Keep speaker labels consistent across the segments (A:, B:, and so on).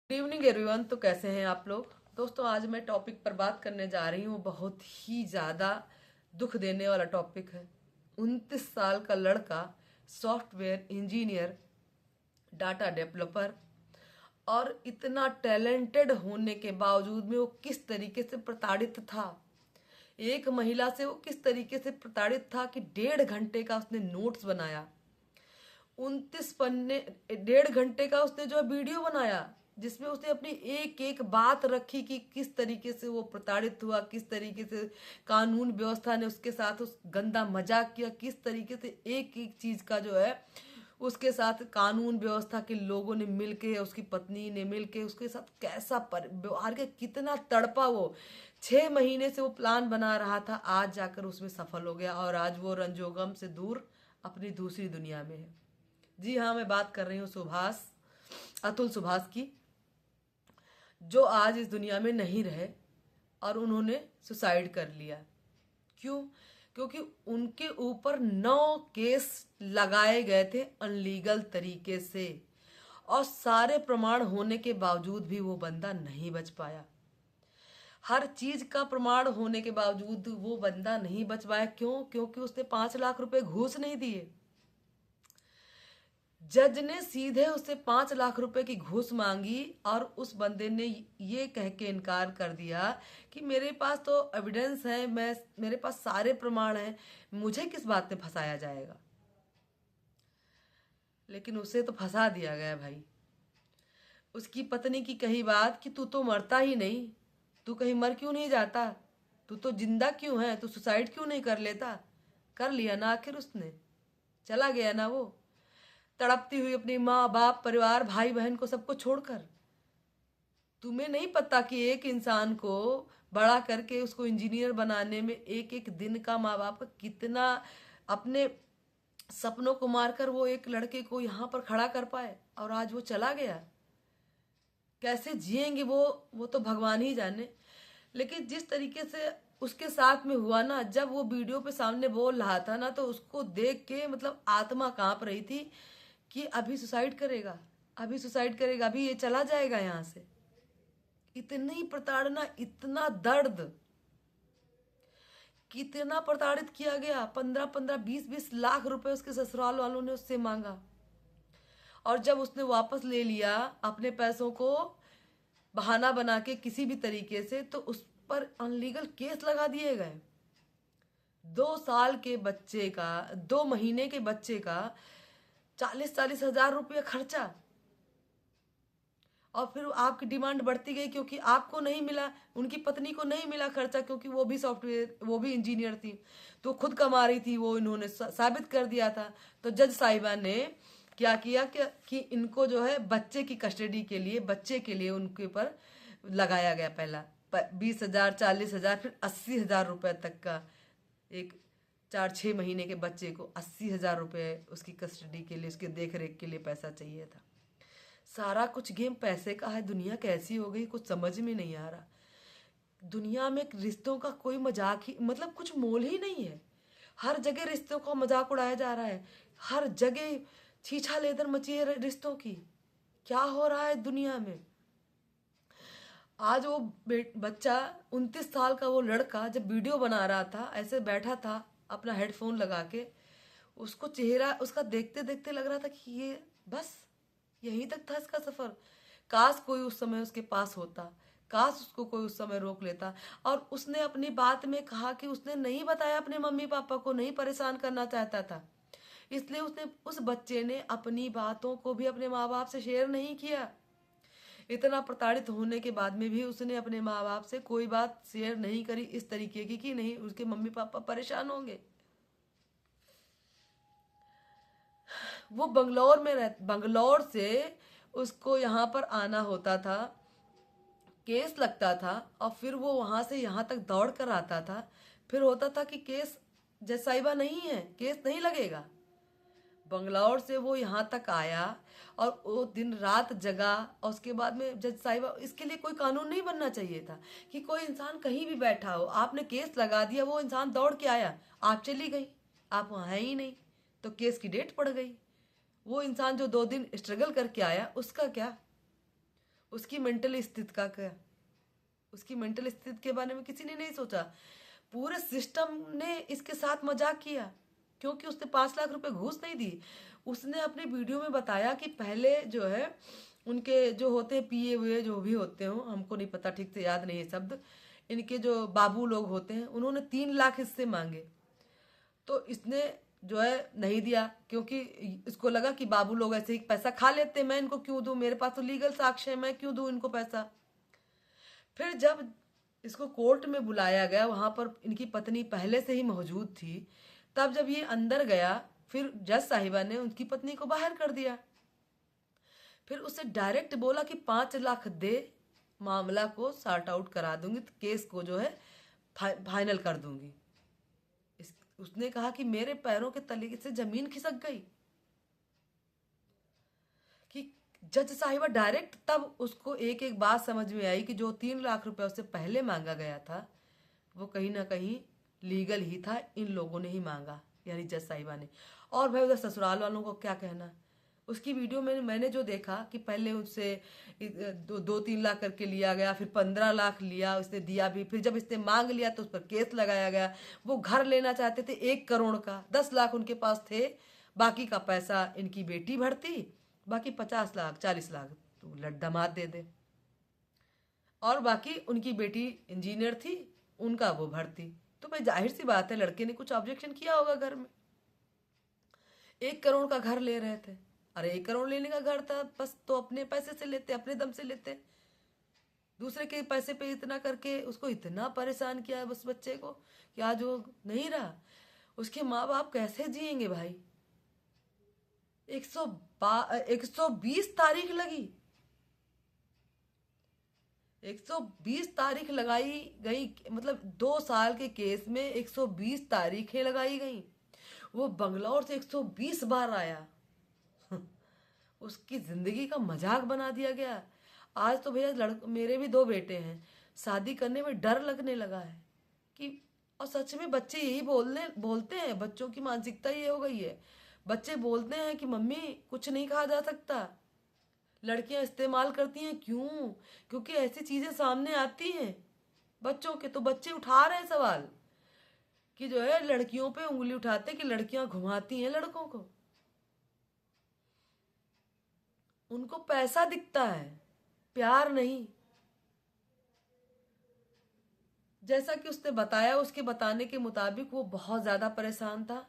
A: Good evening everyone. तो कैसे हैं आप लोग दोस्तों? आज मैं टॉपिक पर बात करने जा रही हूँ। बहुत ही ज़्यादा दुख देने वाला टॉपिक है। 29 साल का लड़का, सॉफ्टवेयर इंजीनियर, डाटा डेवलपर, और इतना टैलेंटेड होने के बावजूद में वो किस तरीके से प्रताड़ित था। एक महिला से वो किस तरीके से प्रताड़ित था कि 1.5 घंटे का उसने नोट्स बनाया। 29 पन्ने, 1.5 घंटे का उसने जो वीडियो बनाया, जिसमें उसने अपनी एक एक बात रखी कि किस तरीके से वो प्रताड़ित हुआ, किस तरीके से कानून व्यवस्था ने उसके साथ उस गंदा मजाक किया, किस तरीके से एक एक चीज का जो है उसके साथ कानून व्यवस्था के लोगों ने मिलके, उसकी पत्नी ने मिलके उसके साथ कैसा व्यवहार किया, कितना तड़पा वो। 6 महीने से वो प्लान बना रहा था, आज जाकर उसमें सफल हो गया और आज वो रंजोगम से दूर अपनी दूसरी दुनिया में है। जी हाँ, मैं बात कर रही हूँ सुभाष, अतुल सुभाष की, जो आज इस दुनिया में नहीं रहे और उन्होंने सुसाइड कर लिया। क्यों? क्योंकि उनके ऊपर 9 केस लगाए गए थे अनलीगल तरीके से, और सारे प्रमाण होने के बावजूद भी वो बंदा नहीं बच पाया। हर चीज का प्रमाण होने के बावजूद वो बंदा नहीं बच पाया। क्यों? क्योंकि उसने 5 लाख रुपए घूस नहीं दिए। जज ने सीधे उससे 5 लाख रुपए की घूस मांगी और उस बंदे ने ये कह के इनकार कर दिया कि मेरे पास तो एविडेंस है, मेरे पास सारे प्रमाण हैं, मुझे किस बात में फंसाया जाएगा। लेकिन उसे तो फंसा दिया गया भाई। उसकी पत्नी की कही बात कि तू तो मरता ही नहीं, तू कहीं मर क्यों नहीं जाता, तू तो जिंदा क्यों है, तू सुसाइड क्यों नहीं कर लेता। कर लिया ना आखिर उसने, चला गया ना वो, तड़पती हुई अपनी माँ बाप परिवार भाई बहन को सबको छोड़कर। तुम्हें नहीं पता कि एक इंसान को बड़ा करके उसको इंजीनियर बनाने में एक एक दिन का माँ बाप का कितना, अपने सपनों को मारकर वो एक लड़के को यहाँ पर खड़ा कर पाए, और आज वो चला गया। कैसे जिएंगे वो तो भगवान ही जाने। लेकिन जिस तरीके से उसके साथ में हुआ ना, जब वो वीडियो पे सामने बोल रहा था ना, तो उसको देख के मतलब आत्मा कांप रही थी कि अभी सुसाइड करेगा, अभी सुसाइड करेगा, अभी ये चला जाएगा यहाँ से। इतनी प्रताड़ना, इतना दर्द, कितना प्रताड़ित किया गया। 15-15, 20-20 लाख रुपए उसके ससुराल वालों ने उससे मांगा, और जब उसने वापस ले लिया अपने पैसों को बहाना बना के किसी भी तरीके से, तो उस पर अनलीगल केस लगा दिए गए। 2 साल के बच्चे का, 2 महीने के बच्चे का 40-40 हजार रुपया खर्चा, और फिर आपकी डिमांड बढ़ती गई क्योंकि आपको नहीं मिला, उनकी पत्नी को नहीं मिला खर्चा, क्योंकि वो भी सॉफ्टवेयर, वो भी इंजीनियर थी, तो खुद कमा रही थी, वो इन्होंने साबित कर दिया था। तो जज साहिबा ने क्या किया कि इनको जो है बच्चे की कस्टडी के लिए, बच्चे के लिए उनके ऊपर लगाया गया पहला 20 हजार, 40 हजार, फिर 80 हजार रुपये तक का। एक 4-6 महीने के बच्चे को 80 हजार रुपये उसकी कस्टडी के लिए, उसके देख रेख के लिए पैसा चाहिए था। सारा कुछ गेम पैसे का है। दुनिया कैसी हो गई कुछ समझ में नहीं आ रहा। दुनिया में रिश्तों का कोई मजाक ही, मतलब कुछ मोल ही नहीं है। हर जगह रिश्तों का मजाक उड़ाया जा रहा है, हर जगह छीछा लेदर मची है रिश्तों की। क्या हो रहा है दुनिया में? आज वो बच्चा, 29 साल का वो लड़का, जब वीडियो बना रहा था, ऐसे बैठा था अपना हेडफोन लगा के, उसको चेहरा उसका देखते देखते लग रहा था कि ये बस यहीं तक था इसका सफर। काश कोई उस समय उसके पास होता, काश उसको कोई उस समय रोक लेता। और उसने अपनी बात में कहा कि उसने नहीं बताया अपने मम्मी पापा को, नहीं परेशान करना चाहता था, इसलिए उसने, उस बच्चे ने अपनी बातों को भी अपने माँ बाप से शेयर नहीं किया। इतना प्रताड़ित होने के बाद में भी उसने अपने माँ बाप से कोई बात शेयर नहीं करी इस तरीके की कि नहीं उसके मम्मी पापा परेशान होंगे। वो बंगलौर से उसको यहाँ पर आना होता था, केस लगता था, और फिर वो वहां से यहाँ तक दौड़ कर आता था। फिर होता था कि केस, जज साहिबा नहीं है, केस नहीं लगेगा। बंगलौर से वो यहाँ तक आया और वो दिन रात जगा, और उसके बाद में जज साहिबा, इसके लिए कोई कानून नहीं बनना चाहिए था कि कोई इंसान कहीं भी बैठा हो, आपने केस लगा दिया, वो इंसान दौड़ के आया, आप चली गई, आप वहां है ही नहीं, तो केस की डेट पड़ गई। वो इंसान जो 2 दिन स्ट्रगल करके आया, उसका क्या? उसकी मेंटल स्थिति का क्या, उसकी मेंटल स्थिति के बारे में किसी ने नहीं सोचा। पूरे सिस्टम ने इसके साथ मजाक किया क्योंकि उसने 5 लाख रुपए घूस नहीं दी। उसने अपने वीडियो में बताया कि पहले जो है उनके जो होते हैं पिए हुए जो भी होते हो, हमको नहीं पता, ठीक से याद नहीं है शब्द, इनके जो बाबू लोग होते हैं उन्होंने 3 लाख इससे मांगे। तो इसने जो है नहीं दिया क्योंकि इसको लगा कि बाबू लोग ऐसे ही पैसा खा लेते, मैं इनको क्यों दूं, मेरे पास तो लीगल साक्ष्य है, मैं क्यों दूं इनको पैसा। फिर जब इसको कोर्ट में बुलाया गया, वहां पर इनकी पत्नी पहले से ही मौजूद थी, तब जब ये अंदर गया फिर जज साहिबा ने उनकी पत्नी को बाहर कर दिया। फिर उससे डायरेक्ट बोला कि 5 लाख दे, मामला को सॉर्ट आउट करा दूंगी, तो केस को जो है फाइनल कर दूंगी। उसने कहा कि मेरे पैरों के तले से जमीन खिसक गई कि जज साहिबा डायरेक्ट, तब उसको एक एक बात समझ में आई कि जो 3 लाख रुपए उससे पहले मांगा गया था वो कहीं ना कहीं लीगल ही था, इन लोगों ने ही मांगा, यानी जज साहिबा ने। और भाई उधर ससुराल वालों को क्या कहना। उसकी वीडियो में मैंने जो देखा कि पहले उससे 2-3 लाख करके लिया गया, फिर 15 लाख लिया, उसने दिया भी, फिर जब इसने मांग लिया तो उस पर केस लगाया गया। वो घर लेना चाहते थे 1 करोड़ का, 10 लाख उनके पास थे, बाकी का पैसा इनकी बेटी भरती, बाकी 50 लाख 40 लाख तो दामाद दे दे, और बाकी उनकी बेटी इंजीनियर थी उनका वो भरती। तो भाई जाहिर सी बात है लड़के ने कुछ ऑब्जेक्शन किया होगा घर में। 1 करोड़ का घर ले रहे थे, अरे 1 करोड़ लेने का घर था बस, तो अपने पैसे से लेते, अपने दम से लेते, दूसरे के पैसे पे इतना करके उसको इतना परेशान किया बस बच्चे को कि आज वो नहीं रहा। उसके माँ बाप कैसे जिएंगे भाई। 120 तारीख लगी, 120 तारीख लगाई गई, मतलब 2 साल के केस में 120 तारीखें लगाई गई। वो बंगलौर से 120 बार आया उसकी जिंदगी का मजाक बना दिया गया। आज तो भैया मेरे भी 2 बेटे हैं, शादी करने में डर लगने लगा है कि, और सच में बच्चे यही बोलते हैं, बच्चों की मानसिकता ये हो गई है। बच्चे बोलते हैं कि मम्मी कुछ नहीं कहा जा सकता, लड़कियां इस्तेमाल करती हैं, क्यों? क्योंकि ऐसी चीजें सामने आती हैं बच्चों के, तो बच्चे उठा रहे हैं सवाल कि जो है लड़कियों पे उंगली उठाते कि लड़कियां घुमाती हैं लड़कों को। उनको पैसा दिखता है, प्यार नहीं। जैसा कि उसने बताया, उसके बताने के मुताबिक वो बहुत ज्यादा परेशान था,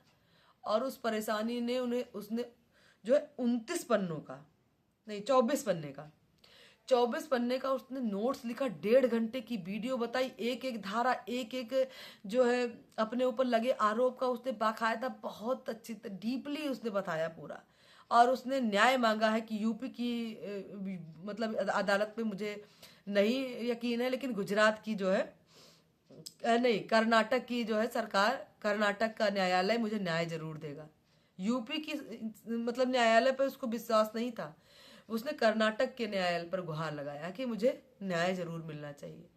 A: और उस परेशानी ने उसने जो है 29 पन्नों का नहीं 24 पन्ने का 24 पन्ने का उसने नोट्स लिखा, 1.5 घंटे की वीडियो बताई, एक एक धारा, एक एक जो है अपने ऊपर लगे आरोप का उसने बाकायदा बहुत अच्छी डीपली उसने बताया पूरा। और उसने न्याय मांगा है कि यूपी की मतलब अदालत में मुझे नहीं यकीन है, लेकिन गुजरात की जो है नहीं, कर्नाटक की जो है सरकार, कर्नाटक का न्यायालय मुझे न्याय जरूर देगा। यूपी की मतलब न्यायालय पर उसको विश्वास नहीं था, उसने कर्नाटक के न्यायालय पर गुहार लगाया कि मुझे न्याय जरूर मिलना चाहिए।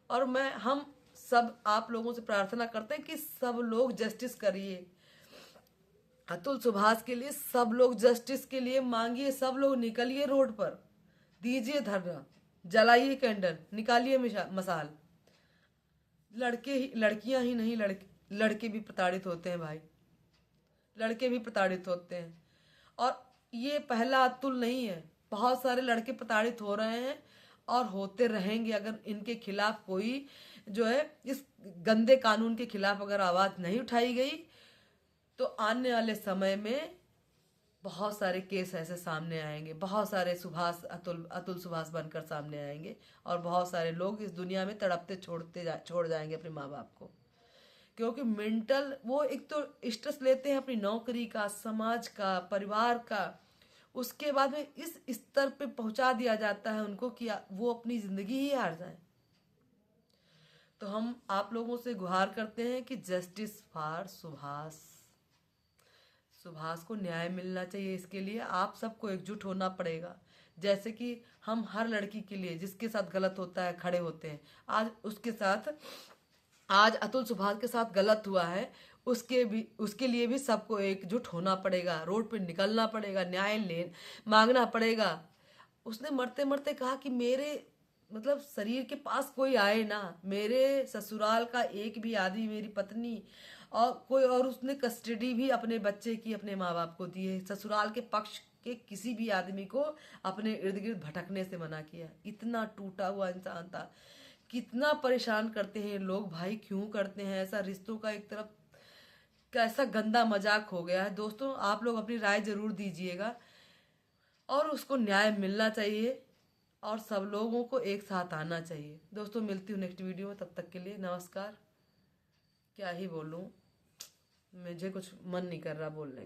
A: और हम सब आप लोगों से प्रार्थना करते हैं कि सब लोग जस्टिस करिए, अतुल सुभाष के लिए सब लोग जस्टिस के लिए मांगिए, सब लोग निकलिए रोड पर, दीजिए धरना, जलाइए कैंडल, निकालिए मसाल। लड़कियां ही नहीं, लड़के भी प्रताड़ित होते हैं भाई, लड़के भी प्रताड़ित होते हैं। और ये पहला अतुल नहीं है, बहुत सारे लड़के प्रताड़ित हो रहे हैं और होते रहेंगे। अगर इनके खिलाफ कोई जो है इस गंदे कानून के खिलाफ अगर आवाज नहीं उठाई गई तो आने वाले समय में बहुत सारे केस ऐसे सामने आएंगे, बहुत सारे अतुल सुभाष बनकर सामने आएंगे, और बहुत सारे लोग इस दुनिया में तड़पते छोड़ जाएंगे अपने माँ बाप को। क्योंकि मेंटल वो एक तो स्ट्रेस लेते हैं अपनी नौकरी का, समाज का, परिवार का, उसके बाद में इस स्तर पे पहुंचा दिया जाता है उनको कि वो अपनी जिंदगी ही हार जाए। तो हम आप लोगों से गुहार करते हैं कि जस्टिस फॉर सुभाष को न्याय मिलना चाहिए। इसके लिए आप सबको एकजुट होना पड़ेगा। जैसे कि हम हर लड़की के लिए जिसके साथ गलत होता है खड़े होते हैं, आज अतुल सुभाष के साथ गलत हुआ है, उसके लिए भी सबको एकजुट होना पड़ेगा, रोड पे निकलना पड़ेगा, न्याय मांगना पड़ेगा। उसने मरते मरते कहा कि मेरे मतलब शरीर के पास कोई आए ना, मेरे ससुराल का एक भी आदमी, मेरी पत्नी और कोई, और उसने कस्टडी भी अपने बच्चे की अपने माँ बाप को दी है। ससुराल के पक्ष के किसी भी आदमी को अपने इर्द गिर्द भटकने से मना किया। इतना टूटा हुआ इंसान था। कितना परेशान करते हैं लोग भाई, क्यों करते हैं ऐसा? रिश्तों का एक तरफ कैसा गंदा मजाक हो गया है। दोस्तों आप लोग अपनी राय जरूर दीजिएगा, और उसको न्याय मिलना चाहिए और सब लोगों को एक साथ आना चाहिए। दोस्तों मिलती हूँ नेक्स्ट वीडियो में, तब तक के लिए नमस्कार। क्या ही बोलूँ, मुझे कुछ मन नहीं कर रहा बोलने।